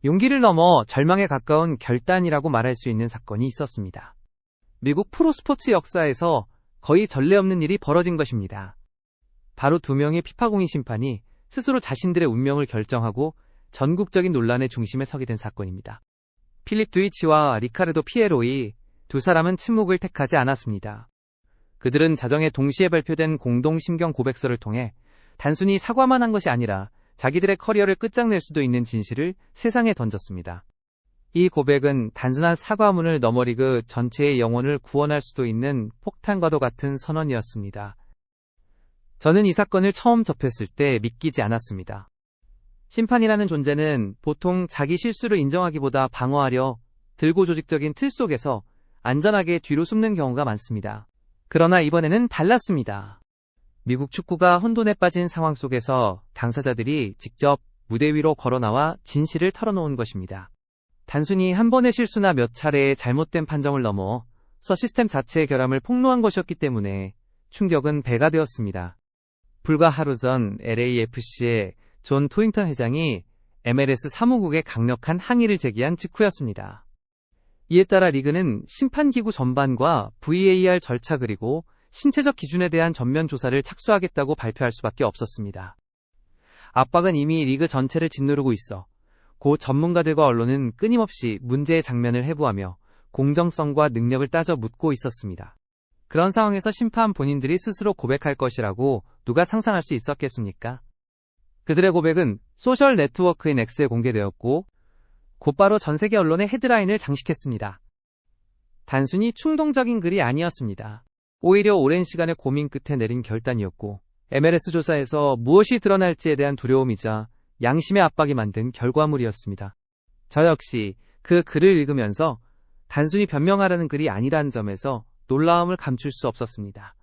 용기를 넘어 절망에 가까운 결단이라고 말할 수 있는 사건이 있었습니다. 미국 프로스포츠 역사에서 거의 전례 없는 일이 벌어진 것입니다. 바로 두 명의 피파공인 심판이 스스로 자신들의 운명을 결정하고 전국적인 논란의 중심에 서게 된 사건입니다. 필립 두이치와 리카르도 피에로이 두 사람은 침묵을 택하지 않았습니다. 그들은 자정에 동시에 발표된 공동 심경 고백서를 통해 단순히 사과만 한 것이 아니라 자기들의 커리어를 끝장낼 수도 있는 진실을 세상에 던졌습니다. 이 고백은 단순한 사과문을 넘어 리그 전체의 영혼을 구원할 수도 있는 폭탄과도 같은 선언이었습니다. 저는 이 사건을 처음 접했을 때 믿기지 않았습니다. 심판이라는 존재는 보통 자기 실수를 인정하기보다 방어하려 들고 조직적인 틀 속에서 안전하게 뒤로 숨는 경우가 많습니다. 그러나 이번에는 달랐습니다. 미국 축구가 혼돈에 빠진 상황 속에서 당사자들이 직접 무대 위로 걸어나와 진실을 털어놓은 것입니다. 단순히 한 번의 실수나 몇 차례의 잘못된 판정을 넘어 시스템 자체의 결함을 폭로한 것이었기 때문에 충격은 배가 되었습니다. 불과 하루 전 LAFC의 존 토잉턴 회장이 MLS 사무국에 강력한 항의를 제기한 직후였습니다. 이에 따라 리그는 심판기구 전반과 VAR 절차 그리고 신체적 기준에 대한 전면 조사를 착수하겠다고 발표할 수밖에 없었습니다. 압박은 이미 리그 전체를 짓누르고 있어 고 전문가들과 언론은 끊임없이 문제의 장면을 해부하며 공정성과 능력을 따져 묻고 있었습니다. 그런 상황에서 심판 본인들이 스스로 고백할 것이라고 누가 상상할 수 있었겠습니까? 그들의 고백은 소셜 네트워크인 X에 공개되었고 곧바로 전 세계 언론의 헤드라인을 장식했습니다. 단순히 충동적인 글이 아니었습니다. 오히려 오랜 시간의 고민 끝에 내린 결단이었고 MLS 조사에서 무엇이 드러날지에 대한 두려움이자 양심의 압박이 만든 결과물이었습니다. 저 역시 그 글을 읽으면서 단순히 변명하라는 글이 아니라는 점에서 놀라움을 감출 수 없었습니다.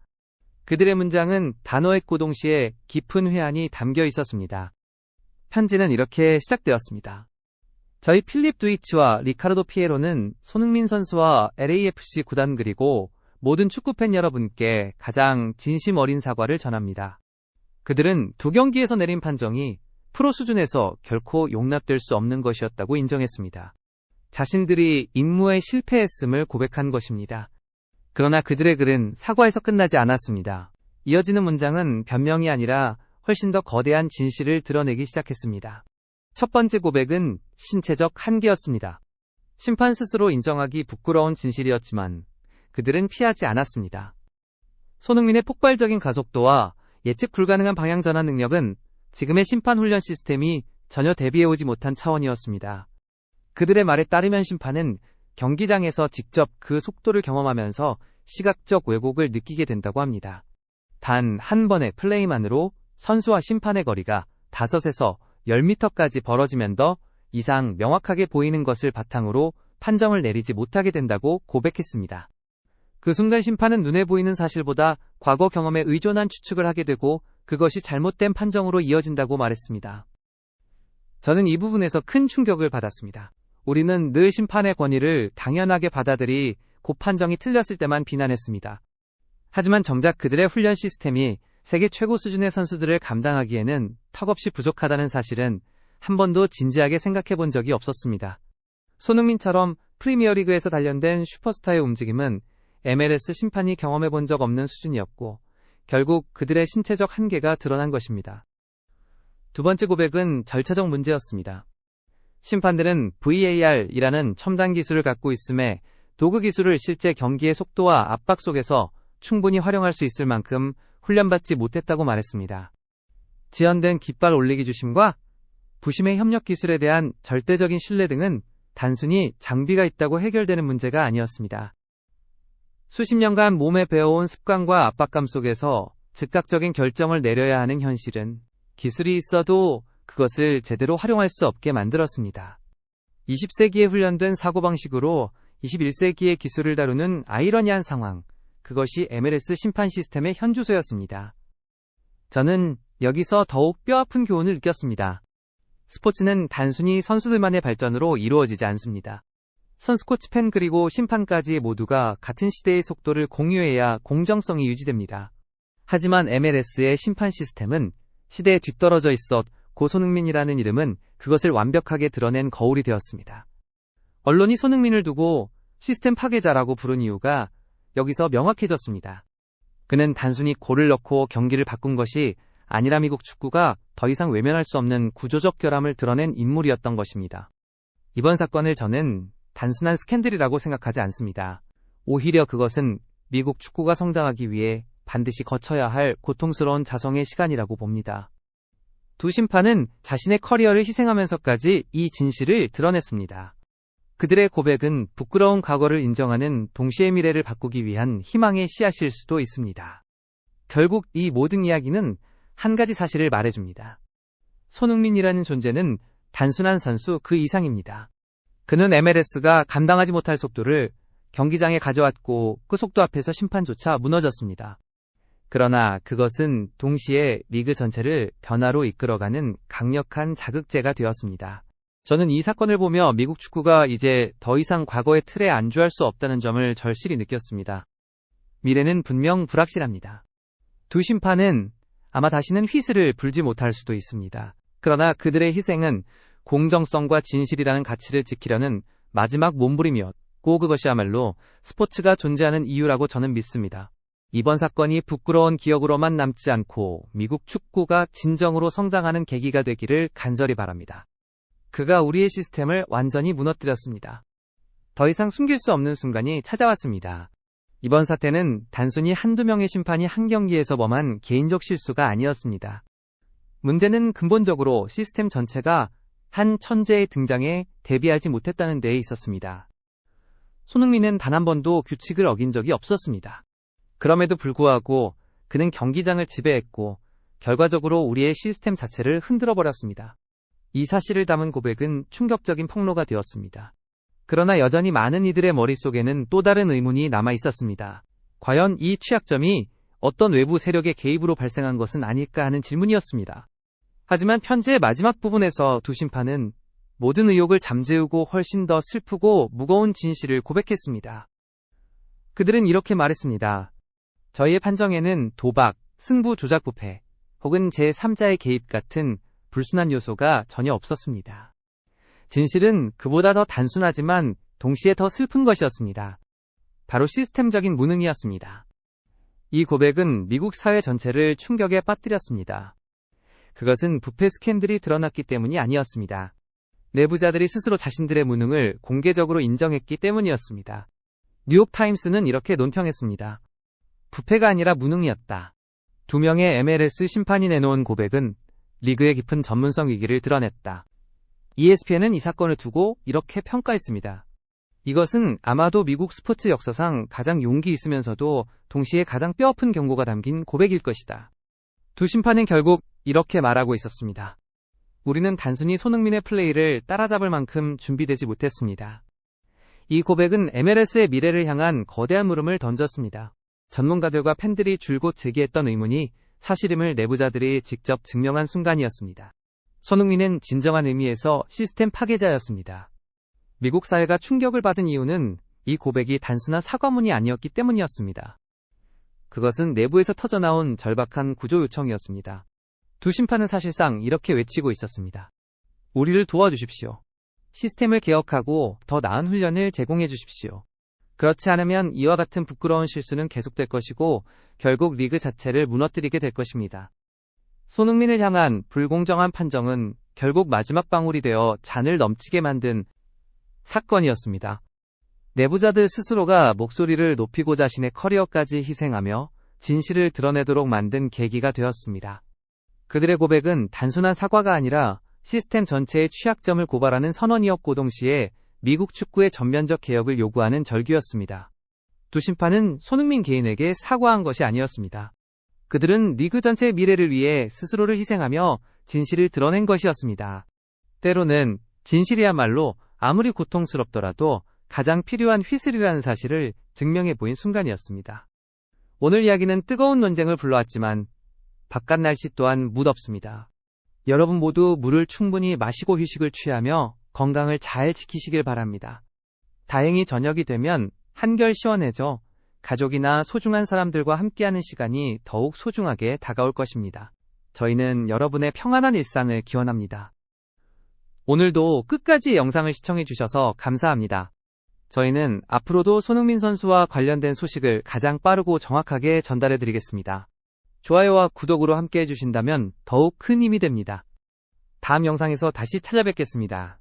그들의 문장은 단어했고 동시에 깊은 회한이 담겨 있었습니다. 편지는 이렇게 시작되었습니다. 저희 필립 두이치와 리카르도 피에로는 손흥민 선수와 LAFC 구단 그리고 모든 축구팬 여러분께 가장 진심 어린 사과를 전합니다. 그들은 두 경기에서 내린 판정이 프로 수준에서 결코 용납될 수 없는 것이었다고 인정했습니다. 자신들이 임무에 실패했음을 고백한 것입니다. 그러나 그들의 글은 사과에서 끝나지 않았습니다. 이어지는 문장은 변명이 아니라 훨씬 더 거대한 진실을 드러내기 시작했습니다. 첫 번째 고백은 신체적 한계였습니다. 심판 스스로 인정하기 부끄러운 진실이었지만 그들은 피하지 않았습니다. 손흥민의 폭발적인 가속도와 예측 불가능한 방향 전환 능력은 지금의 심판 훈련 시스템이 전혀 대비해오지 못한 차원이었습니다. 그들의 말에 따르면 심판은 경기장에서 직접 그 속도를 경험하면서 시각적 왜곡을 느끼게 된다고 합니다. 단 한 번의 플레이만으로 선수와 심판의 거리가 5에서 10m까지 벌어지면 더 이상 명확하게 보이는 것을 바탕으로 판정을 내리지 못하게 된다고 고백했습니다. 그 순간 심판은 눈에 보이는 사실보다 과거 경험에 의존한 추측을 하게 되고 그것이 잘못된 판정으로 이어진다고 말했습니다. 저는 이 부분에서 큰 충격을 받았습니다. 우리는 늘 심판의 권위를 당연하게 받아들이 그 판정이 틀렸을 때만 비난했습니다. 하지만 정작 그들의 훈련 시스템이 세계 최고 수준의 선수들을 감당하기에는 턱없이 부족하다는 사실은 한 번도 진지하게 생각해 본 적이 없었습니다. 손흥민처럼 프리미어리그에서 단련된 슈퍼스타의 움직임은 MLS 심판이 경험해 본 적 없는 수준이었고 결국 그들의 신체적 한계가 드러난 것입니다. 두 번째 고백은 절차적 문제였습니다. 심판들은 VAR이라는 첨단 기술을 갖고 있음에 도구 기술을 실제 경기의 속도와 압박 속에서 충분히 활용할 수 있을 만큼 훈련받지 못했다고 말했습니다. 지연된 깃발 올리기 주심과 부심의 협력 기술에 대한 절대적인 신뢰 등은 단순히 장비가 있다고 해결되는 문제가 아니었습니다. 수십 년간 몸에 배워온 습관과 압박감 속에서 즉각적인 결정을 내려야 하는 현실은 기술이 있어도 그것을 제대로 활용할 수 없게 만들었습니다. 20세기에 훈련된 사고방식으로 21세기의 기술을 다루는 아이러니한 상황, 그것이 MLS 심판 시스템의 현주소였습니다. 저는 여기서 더욱 뼈아픈 교훈을 느꼈습니다. 스포츠는 단순히 선수들만의 발전으로 이루어지지 않습니다. 선수, 코치, 팬 그리고 심판까지 모두가 같은 시대의 속도를 공유해야 공정성이 유지됩니다. 하지만 MLS의 심판 시스템은 시대에 뒤떨어져 있어 고 손흥민이라는 이름은 그것을 완벽하게 드러낸 거울이 되었습니다. 언론이 손흥민을 두고 시스템 파괴자라고 부른 이유가 여기서 명확해졌습니다. 그는 단순히 골을 넣고 경기를 바꾼 것이 아니라 미국 축구가 더 이상 외면할 수 없는 구조적 결함을 드러낸 인물이었던 것입니다. 이번 사건을 저는 단순한 스캔들이라고 생각하지 않습니다. 오히려 그것은 미국 축구가 성장하기 위해 반드시 거쳐야 할 고통스러운 자성의 시간이라고 봅니다. 두 심판은 자신의 커리어를 희생하면서까지 이 진실을 드러냈습니다. 그들의 고백은 부끄러운 과거를 인정하는 동시에 미래를 바꾸기 위한 희망의 씨앗일 수도 있습니다. 결국 이 모든 이야기는 한 가지 사실을 말해줍니다. 손흥민이라는 존재는 단순한 선수 그 이상입니다. 그는 MLS가 감당하지 못할 속도를 경기장에 가져왔고 그 속도 앞에서 심판조차 무너졌습니다. 그러나 그것은 동시에 리그 전체를 변화로 이끌어가는 강력한 자극제가 되었습니다. 저는 이 사건을 보며 미국 축구가 이제 더 이상 과거의 틀에 안주할 수 없다는 점을 절실히 느꼈습니다. 미래는 분명 불확실합니다. 두 심판은 아마 다시는 휘슬을 불지 못할 수도 있습니다. 그러나 그들의 희생은 공정성과 진실이라는 가치를 지키려는 마지막 몸부림이었고 그것이야말로 스포츠가 존재하는 이유라고 저는 믿습니다. 이번 사건이 부끄러운 기억으로만 남지 않고 미국 축구가 진정으로 성장하는 계기가 되기를 간절히 바랍니다. 그가 우리의 시스템을 완전히 무너뜨렸습니다. 더 이상 숨길 수 없는 순간이 찾아왔습니다. 이번 사태는 단순히 한두 명의 심판이 한 경기에서 범한 개인적 실수가 아니었습니다. 문제는 근본적으로 시스템 전체가 한 천재의 등장에 대비하지 못했다는 데에 있었습니다. 손흥민은 단 한 번도 규칙을 어긴 적이 없었습니다. 그럼에도 불구하고 그는 경기장을 지배했고 결과적으로 우리의 시스템 자체를 흔들어버렸습니다. 이 사실을 담은 고백은 충격적인 폭로가 되었습니다. 그러나 여전히 많은 이들의 머릿속에는 또 다른 의문이 남아 있었습니다. 과연 이 취약점이 어떤 외부 세력의 개입으로 발생한 것은 아닐까 하는 질문이었습니다. 하지만 편지의 마지막 부분에서 두 심판은 모든 의혹을 잠재우고 훨씬 더 슬프고 무거운 진실을 고백했습니다. 그들은 이렇게 말했습니다. 저희의 판정에는 도박, 승부 조작 부패, 혹은 제3자의 개입 같은 불순한 요소가 전혀 없었습니다. 진실은 그보다 더 단순하지만 동시에 더 슬픈 것이었습니다. 바로 시스템적인 무능이었습니다. 이 고백은 미국 사회 전체를 충격에 빠뜨렸습니다. 그것은 부패 스캔들이 드러났기 때문이 아니었습니다. 내부자들이 스스로 자신들의 무능을 공개적으로 인정했기 때문이었습니다. 뉴욕타임스는 이렇게 논평했습니다. 부패가 아니라 무능이었다. 두 명의 MLS 심판이 내놓은 고백은 리그의 깊은 전문성 위기를 드러냈다. ESPN은 이 사건을 두고 이렇게 평가했습니다. 이것은 아마도 미국 스포츠 역사상 가장 용기 있으면서도 동시에 가장 뼈아픈 경고가 담긴 고백일 것이다. 두 심판은 결국 이렇게 말하고 있었습니다. 우리는 단순히 손흥민의 플레이를 따라잡을 만큼 준비되지 못했습니다. 이 고백은 MLS의 미래를 향한 거대한 물음을 던졌습니다. 전문가들과 팬들이 줄곧 제기했던 의문이 사실임을 내부자들이 직접 증명한 순간이었습니다. 손흥민은 진정한 의미에서 시스템 파괴자였습니다. 미국 사회가 충격을 받은 이유는 이 고백이 단순한 사과문이 아니었기 때문이었습니다. 그것은 내부에서 터져나온 절박한 구조 요청이었습니다. 두 심판은 사실상 이렇게 외치고 있었습니다. 우리를 도와주십시오. 시스템을 개혁하고 더 나은 훈련을 제공해 주십시오. 그렇지 않으면 이와 같은 부끄러운 실수는 계속될 것이고 결국 리그 자체를 무너뜨리게 될 것입니다. 손흥민을 향한 불공정한 판정은 결국 마지막 방울이 되어 잔을 넘치게 만든 사건이었습니다. 내부자들 스스로가 목소리를 높이고 자신의 커리어까지 희생하며 진실을 드러내도록 만든 계기가 되었습니다. 그들의 고백은 단순한 사과가 아니라 시스템 전체의 취약점을 고발하는 선언이었고 동시에 미국 축구의 전면적 개혁을 요구하는 절규였습니다. 두 심판은 손흥민 개인에게 사과한 것이 아니었습니다. 그들은 리그 전체의 미래를 위해 스스로를 희생하며 진실을 드러낸 것이었습니다. 때로는 진실이야말로 아무리 고통스럽더라도 가장 필요한 휘슬이라는 사실을 증명해 보인 순간이었습니다. 오늘 이야기는 뜨거운 논쟁을 불러왔지만 바깥 날씨 또한 무덥습니다. 여러분 모두 물을 충분히 마시고 휴식을 취하며 건강을 잘 지키시길 바랍니다. 다행히 저녁이 되면 한결 시원해져 가족이나 소중한 사람들과 함께하는 시간이 더욱 소중하게 다가올 것입니다. 저희는 여러분의 평안한 일상을 기원합니다. 오늘도 끝까지 영상을 시청해주셔서 감사합니다. 저희는 앞으로도 손흥민 선수와 관련된 소식을 가장 빠르고 정확하게 전달해드리겠습니다. 좋아요와 구독으로 함께 해주신다면 더욱 큰 힘이 됩니다. 다음 영상에서 다시 찾아뵙겠습니다.